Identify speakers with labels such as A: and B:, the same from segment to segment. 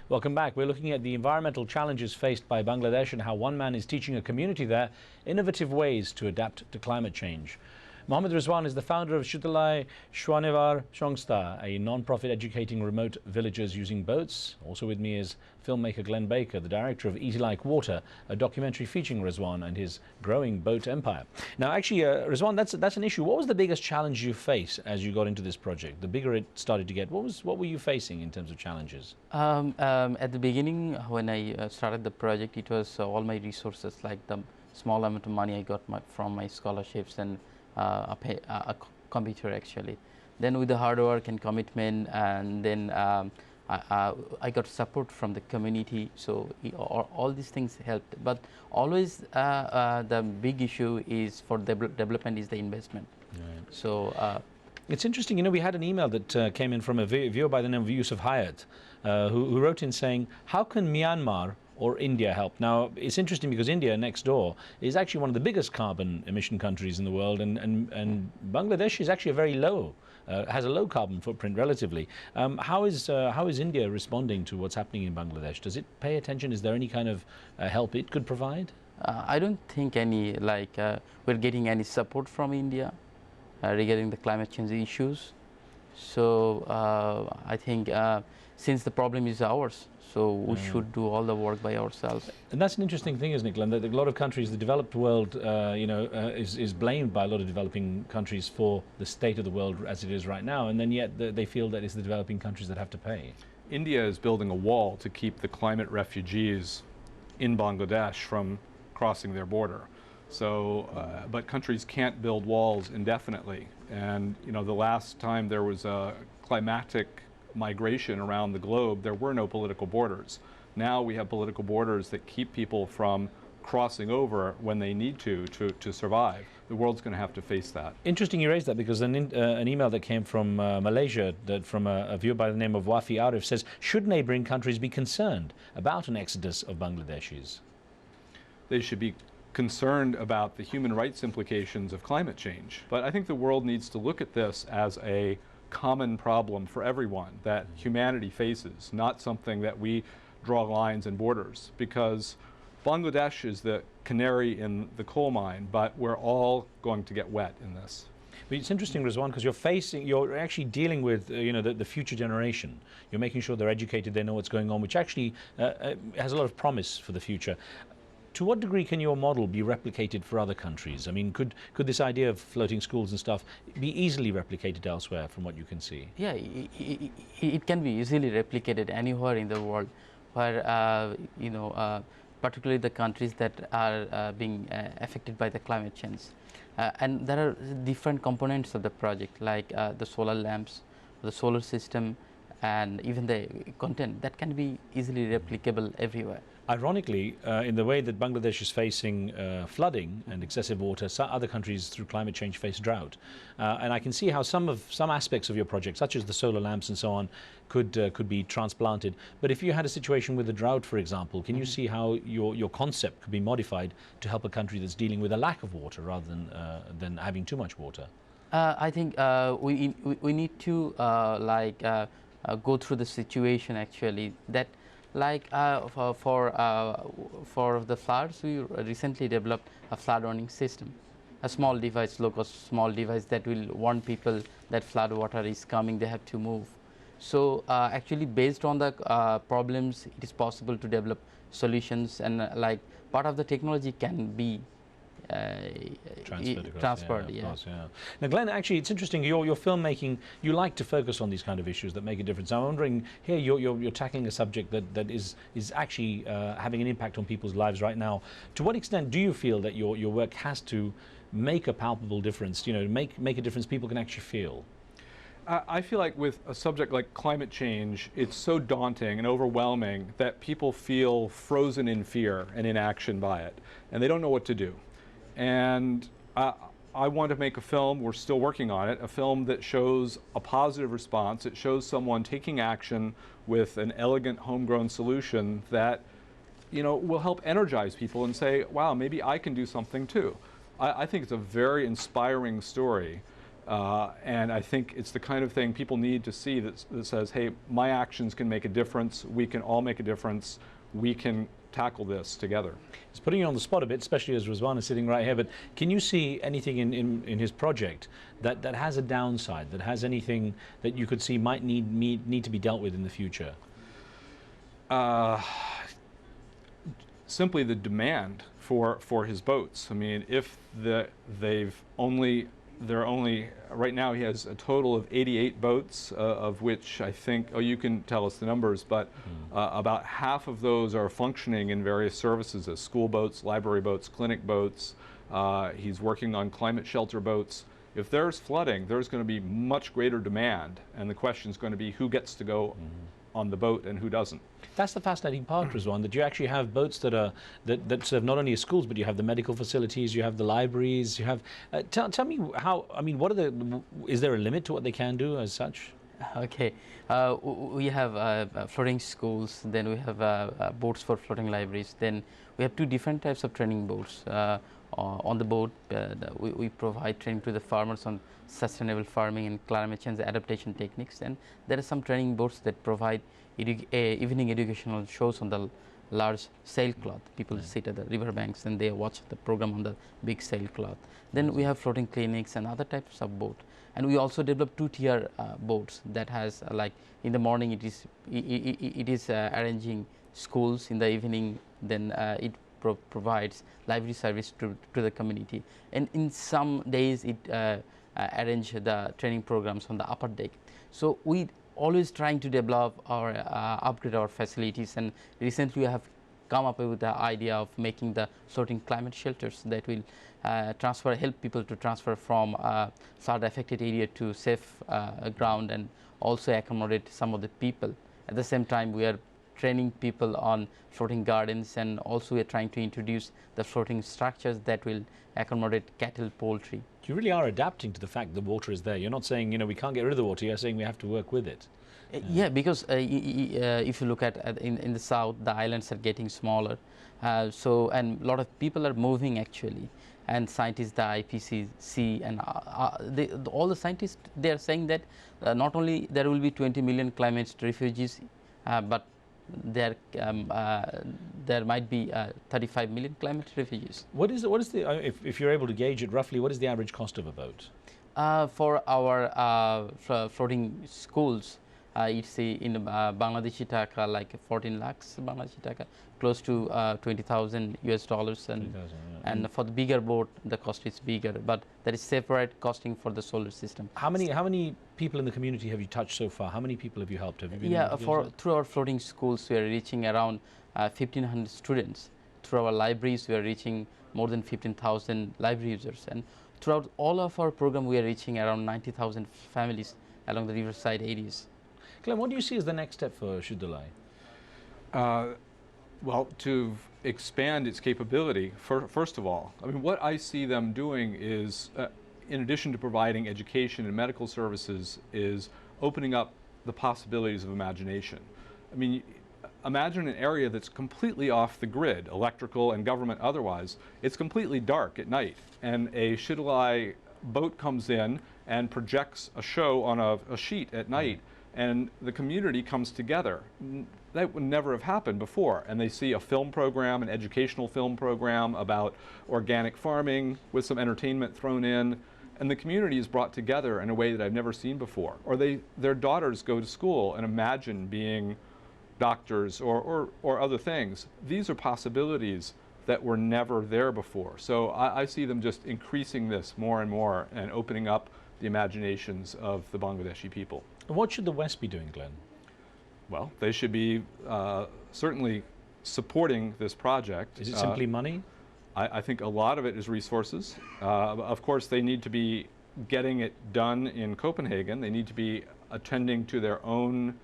A: Welcome back. We're looking at the environmental challenges faced by Bangladesh and how one man is teaching a community there innovative ways to adapt to climate change. Mohammed Rizwan is the founder of Shutalai Shwanevar Shongsta, a non-profit educating remote villagers using boats. Also with me is filmmaker Glenn Baker, the director of Easy Like Water, a documentary featuring Rizwan and his growing boat empire. Now, actually, Rizwan, that's an issue. What was the biggest challenge you faced as you got into this project? The bigger it started to get, what were you facing in terms of challenges?
B: At the beginning, when I started the project, it was all my resources, like the small amount of money I got from my scholarships and a computer actually. Then with the hard work and commitment, and then I got support from the community, so all these things helped. But always the big issue is for development is the investment. Right. So
A: it's interesting, you know, we had an email that came in from a viewer by the name of Yusuf Hayat, who wrote in saying, how can Myanmar or India help? Now, it's interesting because India, next door, is actually one of the biggest carbon emission countries in the world, and Bangladesh is actually a very low, has a low carbon footprint relatively. How is India responding to what's happening in Bangladesh? Does it pay attention? Is there any kind of help it could provide?
B: I don't think we're getting any support from India regarding the climate change issues. So I think since the problem is ours, so we should do all the work by ourselves.
A: And that's an interesting thing, isn't it, Glenn? That a lot of countries, the developed world, is blamed by a lot of developing countries for the state of the world as it is right now, and then yet they feel that it's the developing countries that have to pay.
C: India is building a wall to keep the climate refugees in Bangladesh from crossing their border. So, but countries can't build walls indefinitely. And you know, the last time there was a climatic migration around the globe, there were no political borders. Now we have political borders that keep people from crossing over when they need to survive. The world's going to have to face that.
A: Interesting you raised that, because an email that came from Malaysia, from a viewer by the name of Wafi Arif, says, should neighboring countries be concerned about an exodus of Bangladeshis?
C: They should be concerned about the human rights implications of climate change. But I think the world needs to look at this as a common problem for everyone that humanity faces, not something that we draw lines and borders, because Bangladesh is the canary in the coal mine, but we're all going to get wet in this.
A: But it's interesting, Rizwan, because you're actually dealing with the future generation. You're making sure they're educated, they know what's going on, which actually has a lot of promise for the future. To what degree can your model be replicated for other countries? I mean, could this idea of floating schools and stuff be easily replicated elsewhere from what you can see?
B: Yeah, it can be easily replicated anywhere in the world, where particularly the countries that are being affected by the climate change. And there are different components of the project, like the solar lamps, the solar system, and even the content that can be easily replicable everywhere.
A: Ironically, in the way that Bangladesh is facing flooding and excessive water, some other countries through climate change face drought. And I can see how some aspects of your project, such as the solar lamps and so on, could be transplanted. But if you had a situation with a drought, for example, can you see how your concept could be modified to help a country that's dealing with a lack of water rather than having too much water?
B: I think we need to go through the situation actually that. For the floods, we recently developed a flood warning system, a small device, small device that will warn people that flood water is coming, they have to move. So actually, based on the problems, it is possible to develop solutions, and part of the technology can be transferred.
A: Yeah, of course, yeah. Now, Glenn, actually, it's interesting. Your filmmaking, you like to focus on these kind of issues that make a difference. I'm wondering, here you're tackling a subject that is actually having an impact on people's lives right now. To what extent do you feel that your work has to make a palpable difference? You know, make a difference people can actually feel.
C: I feel like with a subject like climate change, it's so daunting and overwhelming that people feel frozen in fear and inaction by it, and they don't know what to do. And I want to make a film, we're still working on it, a film that shows a positive response. It shows someone taking action with an elegant homegrown solution that, you know, will help energize people and say, wow, maybe I can do something too. I think it's a very inspiring story And I think it's the kind of thing people need to see that says, hey, my actions can make a difference. We can all make a difference. We can tackle this together.
A: It's putting you on the spot a bit, especially as Rizwan is sitting right here, but can you see anything in his project that has a downside, that has anything that you could see might need to be dealt with in the future?
C: Simply the demand for his boats. I mean, if they're only, right now he has a total of 88 boats, of which I think, you can tell us the numbers, but about half of those are functioning in various services as school boats, library boats, clinic boats. He's working on climate shelter boats. If there's flooding, there's going to be much greater demand, and the question is going to be who gets to go on the boat and who doesn't.
A: That's the fascinating part, Rizwan, that you actually have boats that serve not only as schools, but you have the medical facilities, you have the libraries, you have. Tell me how. I mean, is there a limit to what they can do as such?
B: Okay, we have floating schools, then we have boats for floating libraries, then we have two different types of training boats. On the boat, we provide training to the farmers on sustainable farming and climate change adaptation techniques, and there are some training boats that provide evening educational shows on the large sailcloth. People sit at the riverbanks and they watch the program on the big sailcloth. Then we have floating clinics and other types of boat. And we also develop two-tier boats that has like in the morning it is arranging schools, in the evening then it provides library service to the community. And in some days it arrange the training programs on the upper deck. So we always trying to develop or upgrade our facilities, and recently we have come up with the idea of making the floating climate shelters that will help people to transfer from flood affected area to safe ground, and also accommodate some of the people. At the same time, we are training people on floating gardens, and also we are trying to introduce the floating structures that will accommodate cattle, poultry.
A: You really are adapting to the fact that water is there. You're not saying, we can't get rid of the water. You're saying we have to work with it.
B: Yeah, because if you look at in the south, the islands are getting smaller. And a lot of people are moving actually. And scientists, the IPCC, and all the scientists, they are saying that not only there will be 20 million climate refugees, but there might be 35 million climate refugees.
A: What is the if you're able to gauge it roughly, what is the average cost of a boat?
B: For our floating schools, it's in Bangladeshi taka like 14 lakhs Bangladeshi taka, close to $20,000 US, and for the bigger boat the cost is bigger, but there is separate costing for the solar system.
A: How many people in the community have you touched so far? How many people have you helped? Have you been
B: through our floating schools we are reaching around 1,500 students. Through our libraries we are reaching more than 15,000 library users, and throughout all of our program we are reaching around 90,000 families along the riverside areas.
A: Clem, what do you see as the next step for Shudalai?
C: Well, to expand its capability, first of all, I mean, what I see them doing is, in addition to providing education and medical services, is opening up the possibilities of imagination. I mean, imagine an area that's completely off the grid, electrical and government otherwise. It's completely dark at night, and a Shudalai boat comes in and projects a show on a sheet at night, and the community comes together. That would never have happened before. And they see a film program, an educational film program about organic farming with some entertainment thrown in, and the community is brought together in a way that I've never seen before. Or their daughters go to school and imagine being doctors or other things. These are possibilities that were never there before. So I see them just increasing this more and more and opening up the imaginations of the Bangladeshi people.
A: And what should the West be doing, Glenn?
C: Well, they should be certainly supporting this project.
A: Is it simply money?
C: I think a lot of it is resources. Of course, they need to be getting it done in Copenhagen. They need to be attending to their own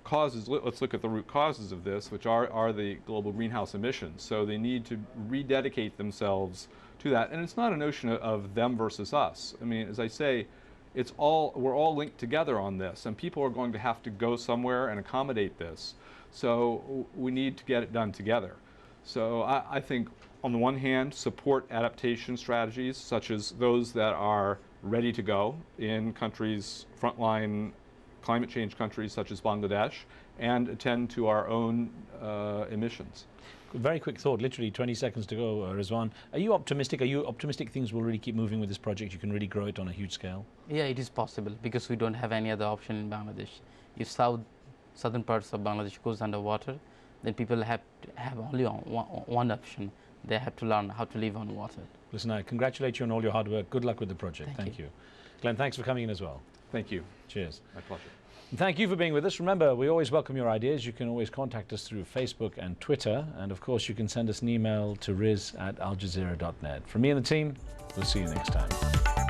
C: causes. Let's look at the root causes of this, which are the global greenhouse emissions. So they need to rededicate themselves to that. And it's not a notion of them versus us. I mean, as I say, we're all linked together on this, and people are going to have to go somewhere and accommodate this. So we need to get it done together. So I think, on the one hand, support adaptation strategies, such as those that are ready to go in countries, frontline climate change countries such as Bangladesh, and attend to our own emissions.
A: Very quick thought, literally 20 seconds to go, Rizwan. Are you optimistic? Are you optimistic things will really keep moving with this project? You can really grow it on a huge scale?
B: Yeah, it is possible because we don't have any other option in Bangladesh. If southern parts of Bangladesh goes underwater, then people have only one option. They have to learn how to live on water.
A: Listen, I congratulate you on all your hard work. Good luck with the project. Thank you. Glenn, thanks for coming in as well.
C: Thank you.
A: Cheers.
C: My pleasure.
A: And thank you for being with us. Remember, we always welcome your ideas. You can always contact us through Facebook and Twitter. And of course, you can send us an email to riz@aljazeera.net. From me and the team, we'll see you next time.